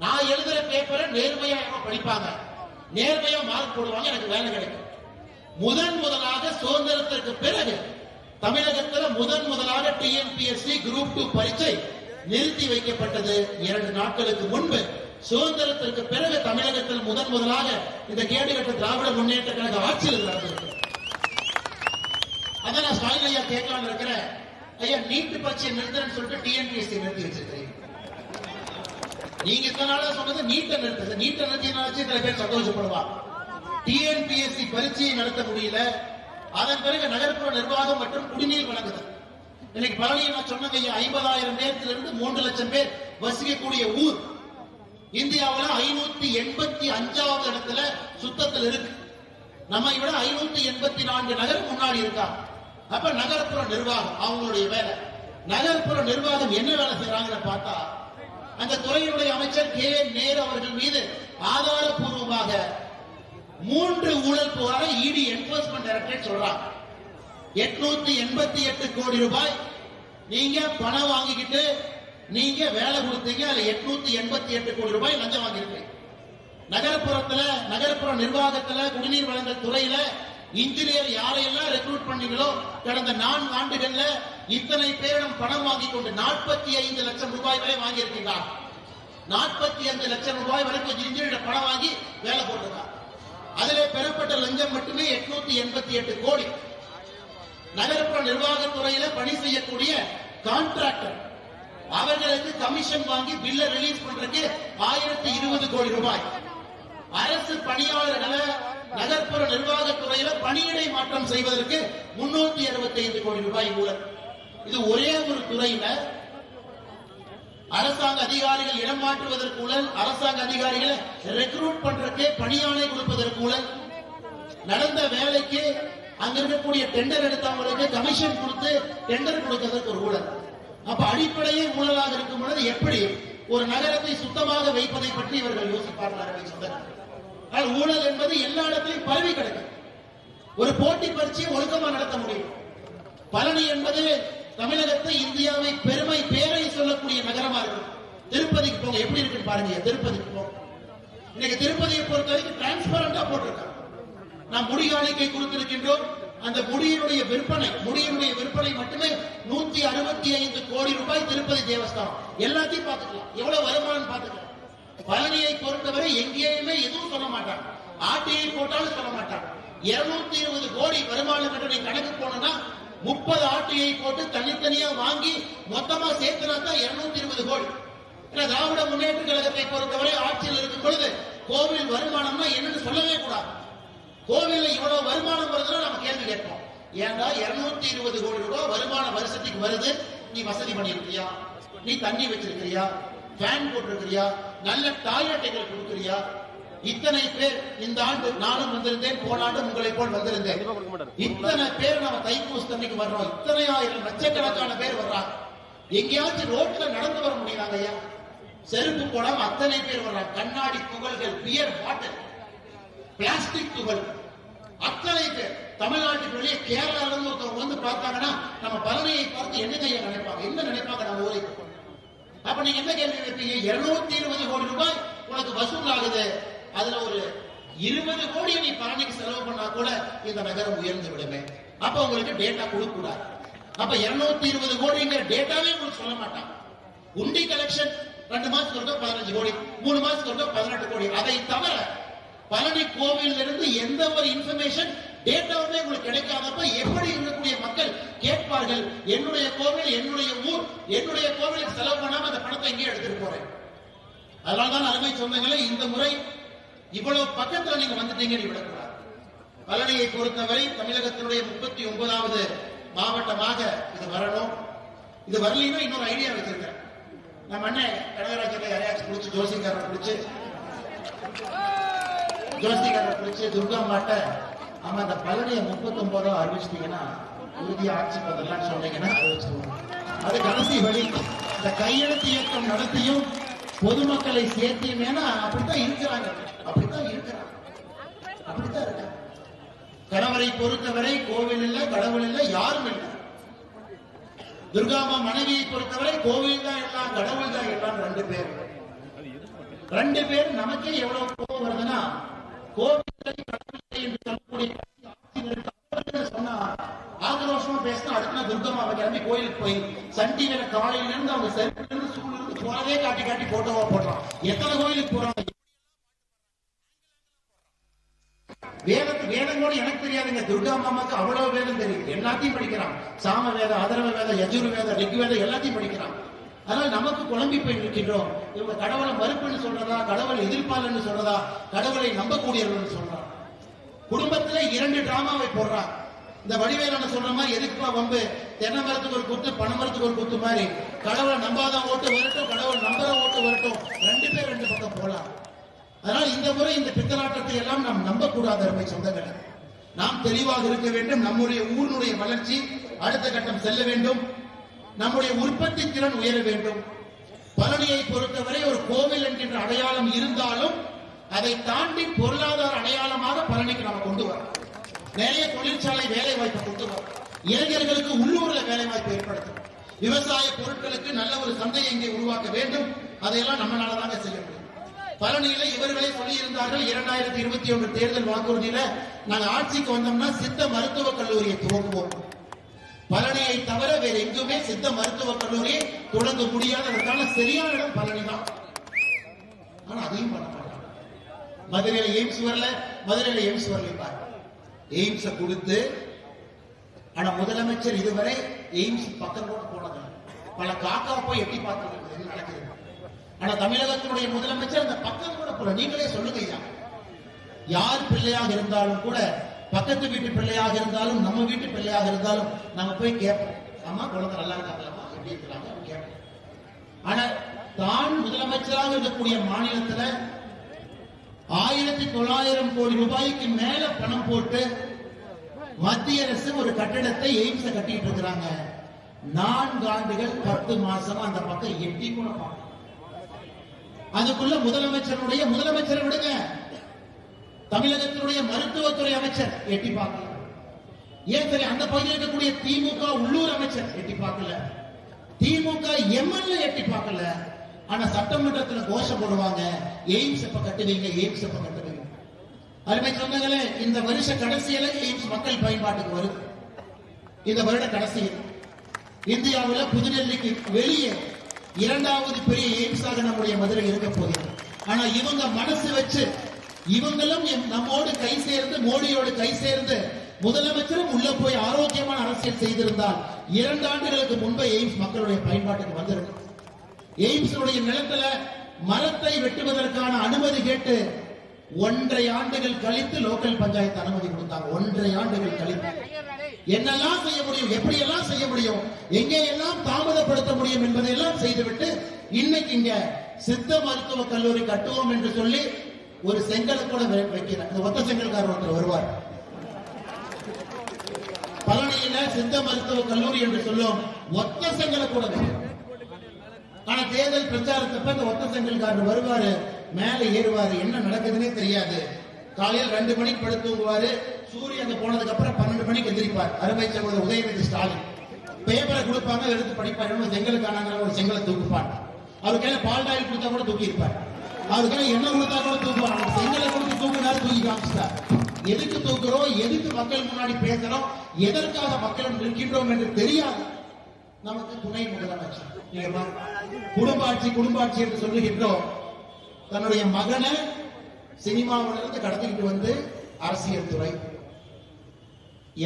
நான் எழுதுற பேப்பரை நேர்மையா படிப்பாங்க, நேர்மையா மார்க் போடுவாங்க, எனக்கு வேலை கிடைக்கும். முதலாக சுதந்திரத்திற்கு பிறகு தமிழகத்தில் முதலாக டிஎன்பிஎஸ்சி குரூப் 2 பரீட்சை நிறுத்தி வைக்கப்பட்டது 2 நாட்களுக்கு முன்பு. சுதந்திரத்திற்கு பிறகு தமிழகத்தில் முதலாக இந்த கேடுகட்ட திராவிட முன்னேற்ற கழக ஆட்சியில் நடந்தது. அதான் நான் ஸ்டாலின் ஐயா கேட்கலான்னு இருக்கிறேன். ஐயா, நீட் பரீட்சை நிறுத்துறேன்னு சொல்லிட்டு டிஎன்பிஎஸ்சி நிறுத்தி வச்சிருக்கீங்க. நீங்க இத்தனால சொன்னது நீட்டை நிறுத்துது. நீட்டை நிறுத்தினாச்சு சில பேர் சந்தோஷப்படுவாங்க. டிஎன்பிஎஸ்சி பரீட்சையை நடத்த முடியல. அதன் பிறகு நகர்ப்புற நிர்வாகம் மற்றும் குடிநீர் வழங்குதல். இன்னைக்கு பழனியை நான் சொன்னது 50,000 பேரிலிருந்து 3 லட்சம் பேர் வசிக்கக்கூடிய ஊர். இந்தியாவில் 585வது இடத்துல சுத்தத்தில் இருக்கு. நம்ம விட 584 நகர் முன்னாடி இருக்காங்க. அப்ப நகர்ப்புற நிர்வாகம் அவங்களுடைய வேலை. நகர்ப்புற நிர்வாகம் என்ன வேலை செய்யறாங்கன்னு பார்த்தா, அந்த துறையினுடைய அமைச்சர் கே நேரு அவர்கள் மீது ஆதாரப்பூர்வமாக 3 ஊழல் புகாரை இடி என்போர்ஸ்மென்ட் டைரக்டரேட் சொல்றாங்க. 888 கோடி ரூபாய் நீங்க பணம் வாங்கிக்கிட்டு நீங்க வேலை கொடுத்தீங்க. அதுல 888 கோடி ரூபாய் லஞ்சம் வாங்கிருக்கீங்க. நகர்ப்புற நிர்வாகத்துல குடிநீர் வழங்கல் துறையில இன்ஜினியர் யாரையெல்லாம் ரெக்ரூட் பண்ணீங்களோ கடந்த 4 ஆண்டுகள்ல இத்தனை பேரிடம் பணம் வாங்கி கொண்டு 45 லட்சம் ரூபாய் வரை வாங்கி இருக்கின்றார். 45 லட்சம் ரூபாய் வரைக்கும் இன்ஜினியர் பணம் வாங்கி வேலை போட்டிருக்காங்க. அதிலே பெறப்பட்ட லஞ்சம் மட்டுமே 888 கோடி. நகர்ப்புற நிர்வாகத்துறையில பணி செய்யக்கூடிய கான்ட்ராக்டர் அவர்களுக்கு கமிஷன் வாங்கி பில்ல ரிலீஸ் பண்றதுக்கு 1020 கோடி ரூபாய். அரசு பணியாளர்களை நகர்ப்புற நிர்வாகத்துறையில பணியிடை மாற்றம் செய்வதற்கு 365 கோடி ரூபாய் ஊழல். இது ஒரே ஒரு துறையில அரசாங்க அதிகாரிகள் இடம் மாற்றுவதற்கு ஊழல், அரசாங்க அதிகாரிகளை ரெக்ரூட் பண்றதுக்கு பணியாளை கொடுப்பதற்கு ஊழல், நடந்த வேலைக்கு அங்க இருக்கக்கூடிய டெண்டர் எடுத்தவங்களுக்கு கமிஷன் கொடுத்து டெண்டர் கொடுக்கிறதுக்கு ஒரு ஊழல். அப்ப அடிப்படையே ஊழலாக இருக்கும் பொழுது எப்படி ஒரு நகரத்தை சுத்தமாக வைப்பதை பற்றி இவர்கள் யோசிப்பார்கள். ஊழல் என்பது எல்லா இடத்திலும் பரவி கிடக்கும். ஒரு போட்டி பரீட்சையை ஒழுக்கமா நடத்த முடியும். பழனி என்பது தமிழகத்தை இந்தியாவை பெருமை பேரை சொல்லக்கூடிய நகரமா இருக்கும். திருப்பதிக்கு போங்க, எப்படி இருக்குன்னு பாருங்க. திருப்பதிக்கு போங்க, இன்னைக்கு திருப்பதியை பொறுத்த வரைக்கும் டிரான்ஸ்பரண்டா போட்டிருக்காங்க. நாம் முடி காணிக்கை கொடுத்திருக்கின்றோம். அந்த முடியினுடைய விற்பனை மட்டுமே 165 கோடி ரூபாய். திருப்பதி தேவஸ்தானம் எல்லாத்தையும் பார்த்துக்கலாம், எவ்வளவு வருமானம் பார்த்துக்கலாம். பழனியை பொறுத்தவரை எங்கேயுமே எதுவும் சொல்ல மாட்டாங்க. ஆர்டிஐ போட்டாலும் சொல்ல மாட்டாங்க. 220 கோடி வருமானம் கட்ட கணக்கு போனா 30 ஆர்டிஐ போட்டு தனித்தனியா வாங்கி மொத்தமா சேர்த்துனா தான் 220 கோடி. திராவிட முன்னேற்ற கழகத்தை பொறுத்தவரை ஆட்சியில் இருக்கும் பொழுது கோவில் வருமானம்னா என்னன்னு சொல்லவே கூடாது. கோவில்ல இவ்வளவு வருமானம் வருதுன்னா நம்ம கேள்வி கேட்போம். ஏன்டா 220 கோடி ரூபாய் வருமானம் வருஷத்துக்கு வருது, நீ வசதி பண்ணிருக்கியா? நீ தண்ணி வச்சிருக்கிறியா? ஃபேன் போட்டிருக்கிறியா? நல்ல டாய்லெட்டுகள் கொடுக்கிறியா? இத்தனை பேர் இந்த ஆண்டு நானும் வந்திருந்தேன், போன ஆண்டு உங்களை போல் வந்திருந்தேன். இத்தனை பேர் நம்ம தைப்பூசத்தன்னைக்கு வர்றோம். இத்தனை ஆயிரம் லட்சக்கணக்கான பேர் வர்றாங்க. எங்கேயாச்சும் ரோட்ல நடந்து வர முடியலாங்க ஐயா? செருப்பு போடாம அத்தனை பேர் வர்றாங்க. கண்ணாடி துகள்கள், பியர் பாட்டில், பிளாஸ்டிக் துகள், அத்தனை பேர். தமிழ்நாட்டுக்கு வெளியே கேரளால இருந்து ஒருத்தவங்க வந்து பார்த்தாங்கன்னா நம்ம பழனியை பார்த்து என்ன நினைப்பாங்க? என்ன நினைப்பாங்க நம்ம ஊரை? அப்ப நீங்க என்ன கேள்வி வைப்பீங்க? 220 கோடி ரூபாய் உனக்கு வசூல் ஆகுது, அதுல ஒரு 20 கோடி நீ பழனிக்கு செலவு பண்ணா கூட இந்த நகரம் உயர்ந்து விடுமே. அப்ப உங்களுக்கு டேட்டா கொடுக்க கூடாது. அப்ப 220 கோடிங்கிற டேட்டாவே உங்களுக்கு சொல்ல மாட்டாங்க. உண்டி கலெக்ஷன் 2 மாசத்துக்கு ஒருக்க 15 கோடி, 3 மாசத்துக்கு ஒருக்க 18 கோடி. அதை தவிர பழனி கோவில் இருந்து எந்த ஒரு இன்ஃபர்மேஷன் டேட்டாவுமே உங்களுக்கு கிடைக்காதப்ப எப்படி இருக்கக்கூடிய மக்கள் கேட்பார்கள்? என்னுடைய கோவில், என்னுடைய ஊர், என்னுடைய கோவிலுக்கு செலவு பண்ணாம அந்த பணத்தை எங்கே எடுத்துட்டு போறேன்? அதனால்தான் அருமை சொந்தங்களே, இந்த முறை இவ்வளவு பக்கத்துல நீங்க வந்துட்டீங்கன்னு விடக்கூடாது. பழனியை பொறுத்தவரை தமிழகத்தினுடைய 39வது மாவட்டமாக இது வரணும். இது வரலன்னா இன்னொரு ஐடியா வச்சிருக்கேன். நம்ம அண்ணன் கடகராஜனை யாரையாச்சும் பிடிச்சி ஜோசிகாரரை பிடிச்சி துர்கா மாட்ட ஆமா அந்த பழனியை 39 அறிவிச்சிட்டீங்கன்னா உறுதியா ஆட்சி பதெல்லாம் சொன்னீங்கன்னா அது கடைசி வழி. இந்த கையெழுத்து இயக்கம் நடத்தியும் பொதுமக்களை சேர்த்தியுமேனா அப்படித்தான் இருக்கிறாங்க. இருக்க கணவரை பொறுத்தவரை கோவில் இல்ல, கடவுள் இல்ல, யாரும் இல்லை. துர்காமா மனைவியை பொறுத்தவரை கோவில் தான் எல்லாம், கடவுள் தான் எல்லாம். 2 பேர் நமக்கே எவ்வளவு கோபம் வருதுன்னா, கோவிலை என்று சொல்லக்கூடிய சொன்னா ஆக்ரோஷமா பேசினா அடுத்த துர்கம்மாவை கிளம்பி கோயிலுக்கு போய் சன் டிவியில காலையில இருந்து அவங்க செருப்புல இருந்து சூழ்ல இருந்து போறதே காட்டி போட்டோவா போடுறான். எத்தனை கோயிலுக்கு போறாங்க? வேதம் கூட எனக்கு தெரியாதுங்க. துர்கா மாமாக்கு அவ்வளவு வேதம் தெரியும். எல்லாத்தையும் படிக்கிறான். சாம வேதம், அதர்வ வேதம், யஜுர் வேதம், ரிக் வேதம் எல்லாத்தையும் படிக்கிறான். அதனால நமக்கு குழம்பி போய் நிற்கின்றோம். இவங்க கடவுளை மறுப்புன்னு சொல்றதா, கடவுளை எதிர்ப்பாளன்னு சொல்றதா, கடவுளை நம்பக்கூடியவர்கள் சொல்றான். குடும்பத்திலே 2 டிராமாவை போடுறான். இந்த வடிவேலன சொல்ற மாதிரி எதுக்குப்பா வம்பு, தென்னை மரத்துக்கு ஒரு குத்து, பனை மரத்துக்கு ஒரு குத்து மாதிரி. கடவுளை நம்பாத ஓட்டு வரட்டும், கடவுள் நம்புற ஓட்டு வரட்டும், 2 பேர் 2 பக்கம் போலாம். அதனால் இந்த முறை இந்த பித்தலாட்டத்தை எல்லாம் நாம் நம்பக்கூடாது. அருமை சொந்தங்களை, நாம் தெளிவாக இருக்க வேண்டும். நம்முடைய ஊரினுடைய வளர்ச்சி அடுத்த கட்டம் செல்ல வேண்டும். நம்முடைய உற்பத்தி திறன் உயர வேண்டும். பழனியை பொறுத்தவரை ஒரு கோவில் என்கின்ற அடையாளம் இருந்தாலும் அதை தாண்டி பொருளாதார அடையாளமாக பழனிக்கு நாம் கொண்டு வரோம். நிறைய தொழிற்சாலை வேலை வாய்ப்பை கொண்டு வரோம். இளைஞர்களுக்கு உள்ளூர்ல வேலை வாய்ப்பு ஏற்படுத்தும். விவசாய பொருட்களுக்கு நல்ல ஒரு சந்தையை இங்கே உருவாக்க வேண்டும். அதையெல்லாம் நம்மளாலதாக செய்ய முடியும். பழனியில இவர்களே சொல்லியிருந்தார்கள், 2021 தேர்தல் வாக்குறுதியில நாங்க ஆட்சிக்கு வந்தோம்னா சித்த மருத்துவக் கல்லூரியை துவங்குவோம். பழனியை தவிர வேற எங்குமே சித்த மருத்துவக் கல்லூரியை தொடங்க முடியாது. அதற்கான சரியான இடம் பழனி தான். ஆனா அதையும் பண்ண மாட்டாங்க. மதுரையில எய்ம்ஸ் வரல, எய்ம்ஸ் கொடுத்து, ஆனா முதலமைச்சர் இதுவரை எய்ம்ஸ் பக்கம் கூட போனது. பல காக்கா போய் எட்டி பார்த்து நடக்குது. ஆனா தமிழகத்தினுடைய முதலமைச்சர் அந்த பக்கம் கூட போல. நீங்களே சொல்லுங்க, யார் பிள்ளையாக இருந்தாலும் கூட, பக்கத்து வீட்டு பிள்ளையாக இருந்தாலும், நம்ம வீட்டு பிள்ளையாக இருந்தாலும் நாங்க போய் கேட்போம், அம்மா குழந்தை நல்லா இருக்காங்களாமா, எப்படி இருக்கிறாங்க கேட்போம். ஆனா தான் முதலமைச்சராக இருக்கக்கூடிய மாநிலத்துல 1900 கோடி ரூபாய்க்கு மேல பணம் போட்டு மத்திய அரசு ஒரு கட்டிடத்தை எய்ம்ஸ் கட்டிட்டு இருக்கிறாங்க. 4 ஆண்டுகள் 10 மாசமா அந்த பக்கம் எட்டி கூட பார்க்கல. அதுக்குள்ள முதலமைச்சரை விடுங்க, தமிழகத்தினுடைய மருத்துவத்துறை அமைச்சர் எட்டி பார்க்கல. ஏன் சரி, அந்த பகுதியில் இருக்கக்கூடிய திமுக உள்ளூர் அமைச்சர் எட்டி பார்க்கல, திமுக எம்எல்ஏ எட்டி பார்க்கல. ஆனா சட்டமன்றத்தில் கோஷம் போடுவாங்க, எய்ம்ஸ் எப்ப கட்டுவீங்க, எய்ம்ஸ் எப்ப கட்டுவீங்க. அருமை சொந்தங்களே, இந்த வருஷ கடைசியில எய்ம்ஸ் மக்கள் பயன்பாட்டுக்கு வருது. இந்த வருட கடைசியில் இந்தியாவில் புதுடெல்லிக்கு வெளியே 2வது பெரிய எய்ம்ஸாக நம்முடைய மதுரை இருக்க போகிறது. ஆனா இவங்க மனசு வச்சு, இவங்களும் நம்மோடு கை சேர்ந்து, மோடியோடு கை சேர்ந்து முதலமைச்சரும் உள்ள போய் ஆரோக்கியமான அரசியல் செய்திருந்தால் 2 ஆண்டுகளுக்கு முன்பே எய்ம்ஸ் மக்களுடைய பயன்பாட்டுக்கு வந்திருக்கும். எய்ம்ஸ் நிலத்துல மரத்தை வெட்டுவதற்கான அனுமதி கேட்டு 1.5 ஆண்டுகள் கழித்து லோக்கல் பஞ்சாயத்து அனுமதி கொடுத்தாங்க. 1.5 ஆண்டுகள் கழித்து என்னெல்லாம் செய்ய முடியும், எப்படியெல்லாம் செய்ய முடியும், எங்கே எல்லாம் தாமதப்படுத்த முடியும் என்பதையெல்லாம் செய்துவிட்டு இன்னைக்கு இங்க சித்த மருத்துவ கல்லூரி கட்டுவோம் என்று சொல்லி ஒரு செங்கலை கூட வைக்கிற இந்த ஒத்த செங்கல்காரர் ஒருத்தர் வருவார். பழனியில சித்த மருத்துவ கல்லூரி என்று சொல்லும், ஒத்த செங்கலை கூட. ஆனா தேர்தல் பிரச்சாரத்தப்ப இந்த ஒத்த செங்கல்காரர் வருவாரு, மேல ஏறுவாரு, என்ன நடக்குதுன்னே தெரியாது. காலையில் 2 மணிக்கு படுத்து தூங்குவாரு, சூரியன் போனதுக்கு அப்புறம் 12 மணிக்கு எந்திரிப்பார். அருமை சகோதரர் உதயநிதி ஸ்டாலின் பேப்பரை கொடுப்பாங்க, எடுத்து படிப்பார். செங்கலுக்கான ஒரு செங்கலை தூக்குப்பார். அவருக்கு கையில பால் டாயில் கொடுத்தா கூட தூக்கி இருப்பார். அவருக்கு கையில எண்ணெய் கொடுத்தா கூட தூக்குவார். செங்கலை கொடுத்து தூக்குனாரு, தூக்கி காமிச்சிட்டார். எதுக்கு தூக்குறோம், எதுக்கு மக்கள் முன்னாடி பேசுறோம், எதற்காக மக்கள் இருக்கின்றோம் என்று தெரியாது. நமக்கு துணை முதலமைச்சர் குடும்பாட்சி என்று சொல்லுகின்றோம். தன்னுடைய மகனை சினிமாவிலிருந்து கடத்திக்கிட்டு வந்து அரசியல் துறை,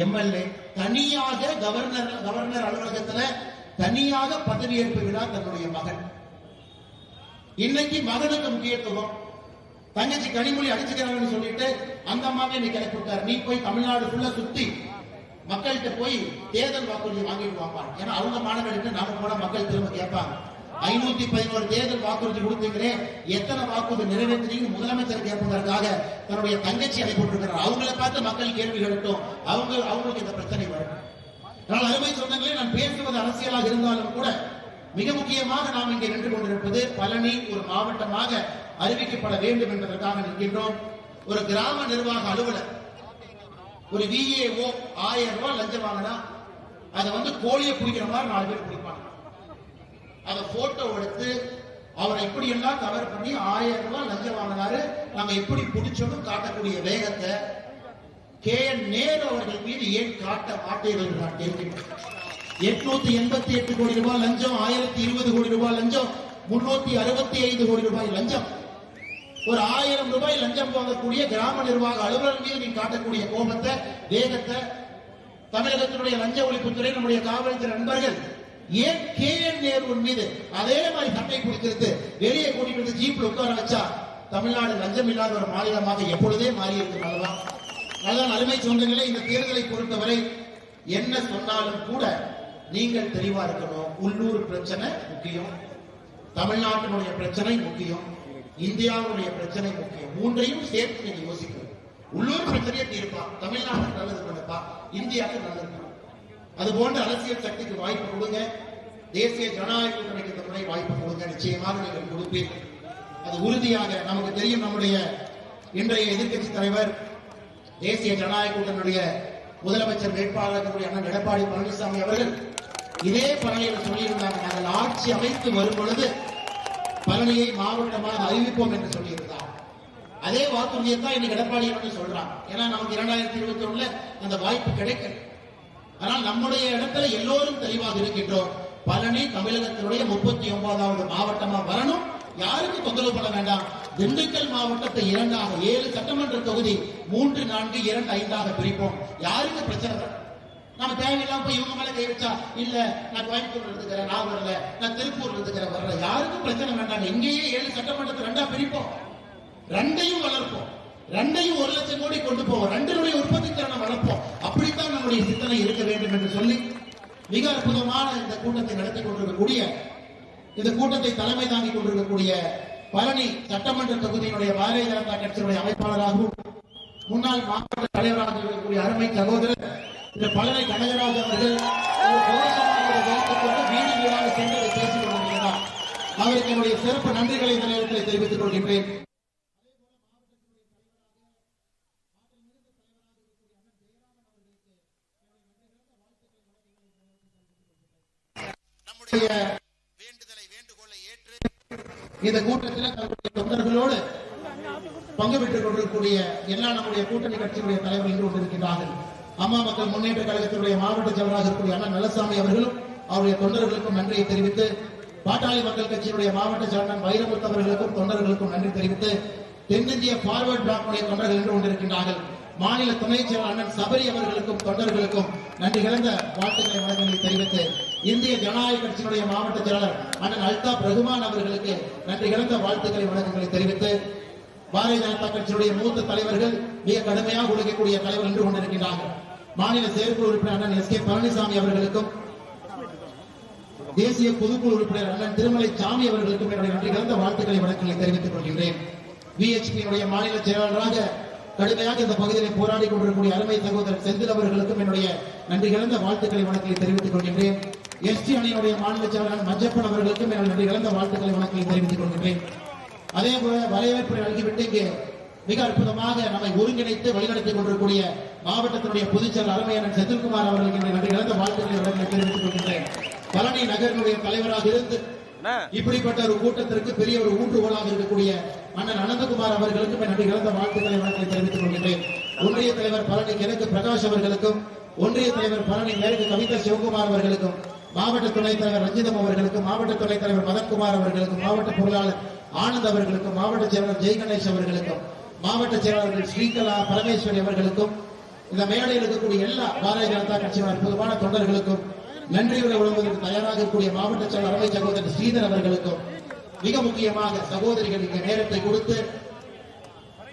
எம்எல்ஏ, தனியாக கவர்னர் அலுவலகத்தில் தனியாக பதவியேற்பு விழா தன்னுடைய மகன். இன்னைக்கு மகனுக்கு முக்கியத்துவம். தங்கச்சி கனிமொழி அடிச்சுக்கிறாங்கன்னு சொல்லிட்டு அந்த அம்மாவே நீ கிளப்பிட்டார். நீ போய் தமிழ்நாடு ஃபுல்லா சுத்தி மக்கள்கிட்ட போய் தேர்தல் வாக்குறுதி வாங்கிட்டு வாப்பாங்க. ஏன்னா அவங்க மாணவர்களுக்கு நாம போன மக்கள் திரும்ப கேட்பாங்க, 511 தேர்தல் வாக்குறுதி கொடுத்தீங்களே, எத்தனை வாக்குறுதி நிறைவேற்றினீங்க முதலமைச்சர் கேட்பதற்காக தன்னுடைய தங்கச்சி அனுப்பிவிட்டிருக்கிறார். அவங்களை பார்த்து மக்கள் கேள்வி கேட்டும், அவங்களுக்கு இந்த பிரச்சனை வரும். ஆனால் அருமை சொந்தங்களே, நான் பேசுவது அரசியலாக இருந்தாலும் கூட மிக முக்கியமாக நாம் இங்கே நின்று கொண்டிருப்பது பழனி ஒரு மாவட்டமாக அறிவிக்கப்பட வேண்டும் என்பதற்காக நிற்கின்றோம். ஒரு கிராம நிர்வாக அலுவலர், ஒரு VAO 1000 ரூபாய் லஞ்சம் வாங்கினா அதை கோழியை பிடிக்கிற மாதிரி 4 பேர் பிடிப்பாங்க. அதை போட்டோ எடுத்து அவரை எப்படி எல்லாம் கவர் பண்ணி 1000 ரூபாய் லஞ்சம் வாங்கினாரு, நாங்க எப்படி பிடிச்சோம் காட்டக்கூடிய வேகத்தை KN நேரு அவர்கள் மீது ஏன் காட்ட மாட்டீர்கள் என்று நான் கேட்கிறேன். 888 கோடி ரூபாய் லஞ்சம், 1020 கோடி ரூபாய் லஞ்சம், 365 கோடி ரூபாய் லஞ்சம். ஒரு 1000 ரூபாய் லஞ்சம் வாங்கக்கூடிய கிராம நிர்வாக அலுவலர் மீது நீ காட்டக்கூடிய கோபத்தை, வேகத்தை தமிழகத்தினுடைய லஞ்ச ஒழிப்புத்துறை நம்முடைய காவல்துறை நண்பர்கள் ஏன் KN நேரு மீது அதே மாதிரி சட்டை பிடிக்கிறது வெளியே கூட்டிட்டு வந்து ஜீப்ல உட்கார வச்சா தமிழ்நாடு லஞ்சம் இல்லாத ஒரு மாநிலமாக எப்பொழுதே மாறி இருக்கும் அல்லவா? அதுதான் அருமை சொந்தங்களே, இந்த தேர்தலை பொறுத்தவரை என்ன சொன்னாலும் கூட நீங்கள் தெளிவா இருக்கணும். உள்ளூர் பிரச்சனை முக்கியம், தமிழ்நாட்டினுடைய பிரச்சனை முக்கியம், இந்தியாவுடைய பிரச்சனை முக்கியம். 3ஐயும் சேர்த்து நீங்க யோசிக்கணும். உள்ளூர் பிரச்சனையை தீர்ப்பா, தமிழ்நாடு நல்லது பண்ணப்பா, இந்தியாவுக்கு நல்லது பண்ண. அது போன்ற அரசியல் சக்திக்கு வாய்ப்பு கொடுங்க. தேசிய ஜனநாயக கூட்டணிக்கு இந்த முறை வாய்ப்பு கொடுங்க. நிச்சயமாக நீங்கள் கொடுப்பீர்கள், அது உறுதியாக நமக்கு தெரியும். நம்முடைய இன்றைய எதிர்கட்சி தலைவர், தேசிய ஜனநாயக கூட்டணியுடைய முதலமைச்சர் வேட்பாளர் அண்ணன் எடப்பாடி பழனிசாமி அவர்கள் இதே பழனியில் சொல்லியிருந்தாங்க, நாங்கள் ஆட்சி அமைத்து வரும் பொழுது பழனியை மாவட்டமாக அறிவிப்போம் என்று சொல்லியிருந்தார். அதே வாக்குறுதியை தான் இன்னைக்கு எடப்பாடி சொல்றாங்க. ஏன்னா நமக்கு 2021 அந்த வாய்ப்பு கிடைக்கல. ஆனால் நம்முடைய இடத்துல எல்லோரும் தெளிவாக இருக்கின்றோம். பழனி தமிழகத்தினுடைய 39வது மாவட்டமா வரணும். யாருக்கு தொந்தரவு பண்ண வேண்டாம். திண்டுக்கல் மாவட்டத்தை 2ஆக 7 சட்டமன்ற தொகுதி 3, 4, 2, 5ஆக பிரிப்போம். யாருக்கு பிரச்சனை? நம்ம தேவையில்லாம போய் இவங்க மேல கை வச்சா, இல்ல நான் கோயம்புத்தூர்ல இருக்கிறேன், நான் வரல, நான் திருப்பூர்ல இருக்கிறேன், வரல, யாருக்கும் பிரச்சனை வேண்டாம். எங்கேயே 7 சட்டமன்றத்தை 2ஆ பிரிப்போம், 2ஐயும் வளர்ப்போம், 2ஐயும் 1 லட்சம் கோடி கொண்டு போவோம், 2னுடைய உற்பத்தி திறனை வளர்ப்போம். அப்படித்தான் நம்முடைய சிந்தனை இருக்க வேண்டும் என்று சொல்லி மிக அற்புதமான இந்த கூட்டத்தை நடத்தி கொண்டிருக்கக்கூடிய, இந்த கூட்டத்தை தலைமை தாங்கிக் கொண்டிருக்கக்கூடிய பழனி சட்டமன்ற தொகுதியினுடைய பாரதிய ஜனதா கட்சியினுடைய அமைப்பாளராகவும் முன்னாள் மாவட்ட தலைவராக இருக்கக்கூடிய அருமை சகோதரர் இந்த பழனி கனகராஜ் அவர்கள் வைத்துக் கொண்டு வீடு வீடாக சென்று பேசிக் கொண்டிருக்கிறார். அவருக்கு என்னுடைய சிறப்பு நன்றிகளை இந்த நேரத்தில் தெரிவித்துக் கொள்கின்றேன். வேண்டுகோளை ஏற்று இந்த கூட்டத்தில் தங்களுடைய தொண்டர்களோடு பங்கு பெற்றுக் கொண்டிருக்கக்கூடிய எல்லா நம்முடைய கூட்டணி கட்சியினுடைய தலைவர்கள் இன்று கொண்டிருக்கின்றார்கள். அம்மா மக்கள் முன்னேற்ற கழகத்தினுடைய மாவட்ட செயலராக இருக்கக்கூடிய அண்ணன் நல்லசாமி அவர்களும் அவருடைய தொண்டர்களுக்கும் நன்றியை தெரிவித்து, பாட்டாளி மக்கள் கட்சியினுடைய மாவட்ட செயலர் வைரமுத்து அவர்களுக்கும் தொண்டர்களுக்கும் நன்றி தெரிவித்து, தென்னிந்திய பார்வர்ட் பிளாக் தொண்டர்கள் இன்று கொண்டிருக்கின்றார்கள். மாநில துணை செயலர் அண்ணன் சபரி அவர்களுக்கும் தொண்டர்களுக்கும் நன்றி கலந்த வாழ்த்துக்களை வழங்கி தெரிவித்து, இந்திய ஜனநாயக கட்சியினுடைய மாவட்ட செயலர் அண்ணன் அல்தாப் ரகுமான் அவர்களுக்கு நன்றி கலந்த வாழ்த்துக்களை வழக்கங்களை தெரிவித்து, பாரதிய ஜனதா கட்சியுடைய மூத்த தலைவர்கள் மிக கடுமையாக உழைக்கக்கூடிய தலைவர் என்று கொண்டிருக்கின்றார்கள். மாநில செயற்குழு உறுப்பினர் அண்ணன் எஸ் கே பழனிசாமி அவர்களுக்கும் தேசிய பொதுக்குழு உறுப்பினர் அண்ணன் திருமலை சாமி அவர்களுக்கும் என்னுடைய நன்றி கலந்த வாழ்த்துக்களை வழக்கங்களை தெரிவித்துக் கொள்கின்றேன். விஎச்பியினுடைய மாநில செயலாளராக கடுமையாக இந்த பகுதியை போராடி கொண்டிருக்கக்கூடிய அருமை சகோதரர் செந்தில் அவர்களுக்கும் என்னுடைய நன்றி கலந்த வாழ்த்துக்களை வழக்கங்களை தெரிவித்துக் கொள்கின்றேன். எஸ்டி அணியினுடைய மாநில செயலாளர் மஞ்சப்பன் அவர்களுக்கும் என்னுடைய நன்றி கலந்த வாழ்த்துக்களை வழக்கங்களை தெரிவித்துக் கொள்கின்றேன். அதே போல வரவேற்பை நல்கிவிட்டு இங்கே மிக அற்புதமாக நம்மை ஒருங்கிணைத்து வழிநடத்திக் கொண்டிருக்கூடிய மாவட்டத்தினுடைய பொதுச்செயலர் அருமையான செந்தில்குமார் அவர்களுக்கு நன்றி கலந்த வாழ்த்துக்களை தெரிவித்துக் கொள்கின்றேன். பழனி நகரினுடைய தலைவராக இருந்து இப்படிப்பட்ட ஒரு கூட்டத்திற்கு பெரிய ஒரு ஊன்றுகோலாக இருக்கக்கூடிய அண்ணன் அனந்தகுமார் அவர்களுக்கும் நன்றி கலந்த வாழ்த்துக்களை வழக்கங்களை தெரிவித்துக் கொள்கின்றேன். ஒன்றிய தலைவர் பழனி கிழக்கு பிரகாஷ் அவர்களுக்கும், ஒன்றிய தலைவர் பழனி மேற்கு கவிதா சிவகுமார் அவர்களுக்கும், மாவட்ட துணைத் தலைவர் ரஞ்சிதம் அவர்களுக்கும், மாவட்ட துணைத் தலைவர் மதன்குமார் அவர்களுக்கும், மாவட்ட பொருளாளர் ஆனந்த் அவர்களுக்கும், மாவட்ட செயலாளர் ஜெய் கணேஷ் அவர்களுக்கும், மாவட்ட செயலாளர்கள் ஸ்ரீகலா பரமேஸ்வரி அவர்களுக்கும், இந்த மேடையில் இருக்கக்கூடிய எல்லா பாரதிய ஜனதா கட்சியின் அற்புதமான தொண்டர்களுக்கும், நன்றியுரை வழங்குவதற்கு தயாராக இருக்கக்கூடிய மாவட்ட செயலர் அருமை சகோதரர் ஸ்ரீதர் அவர்களுக்கும், மிக முக்கியமாக சகோதரிகளுக்கு நேரத்தை கொடுத்து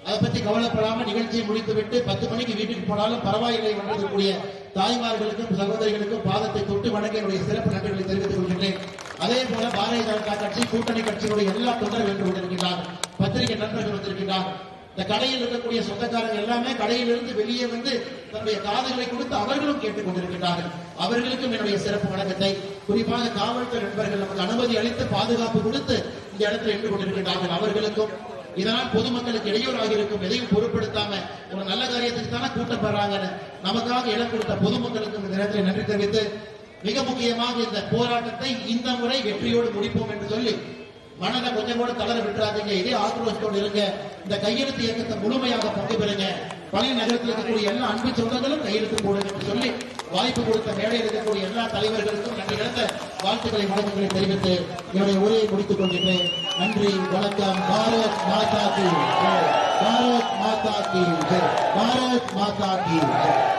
அதை பற்றி கவலைப்படாமல் நிகழ்ச்சியை முடித்துவிட்டு 10 மணிக்கு வீட்டுக்கு போனாலும் பரவாயில்லை வந்திருக்கக்கூடிய தாய்மார்களுக்கும் சகோதரிகளுக்கும் பாதத்தை தொட்டு வணங்க என்னுடைய சிறப்பு நன்றிகளை தெரிவித்துக் கொள்கின்றேன். அதே போல பாரதிய ஜனதா கட்சி கூட்டணி கட்சியினுடைய எல்லா தொண்டர்கள் வென்று கொண்டிருக்கின்றார். பத்திரிகை நண்பர்கள் வந்திருக்கின்றார். இந்த கடையில் இருக்கக்கூடிய சொந்தக்காரங்க எல்லாமே கடையிலிருந்து வெளியே வந்து தன்னுடைய காதுகளை கொடுத்து அவர்களும் கேட்டுக் கொண்டிருக்கின்றார்கள். அவர்களுக்கும் என்னுடைய சிறப்பு வணக்கத்தை, குறிப்பாக காவல்துறை நண்பர்கள் நமக்கு அனுமதி அளித்து பாதுகாப்பு கொடுத்து இந்த இடத்தில் நின்று கொண்டிருக்கின்றார்கள். அவர்களுக்கும், இதனால் பொதுமக்களுக்கு இடையூறாக இருக்கும் எதையும் பொருட்படுத்தாம ஒரு நல்ல காரியத்துக்கு தானே கூட்டம் பெறாங்க நமக்காக இடம் கொடுத்த பொதுமக்களுக்கும் இந்த நேரத்தில் நன்றி தெரிவித்து, மிக முக்கியமாக இந்த போராட்டத்தை இந்த முறை வெற்றியோடு முடிப்போம் என்று சொல்லி மனதை கொஞ்சம் கூட தளர விட்டுறாதீங்க. இதே ஆக்ரோஷத்தோடு இருங்க. இந்த கையெழுத்து இயக்கத்தை முழுமையாக பங்கு பெறுங்க. பழைய நகரத்தில் இருக்கக்கூடிய எல்லா அன்பு சொந்தங்களும் கையெழுத்து போடுங்க என்று சொல்லி வாய்ப்பு கொடுத்த மேடையில் இருக்கக்கூடிய எல்லா தலைவர்களுக்கும் நன்றி கலந்த வாழ்த்துக்களை வணக்கங்களை தெரிவித்து என்னுடைய உரையை முடித்துக் கொள்கின்றேன். நன்றி, வணக்கம். பாரத் மாதா கி ஜெய். பாரத் மாதா கி ஜெய். பாரத் மாதா கி ஜெய்.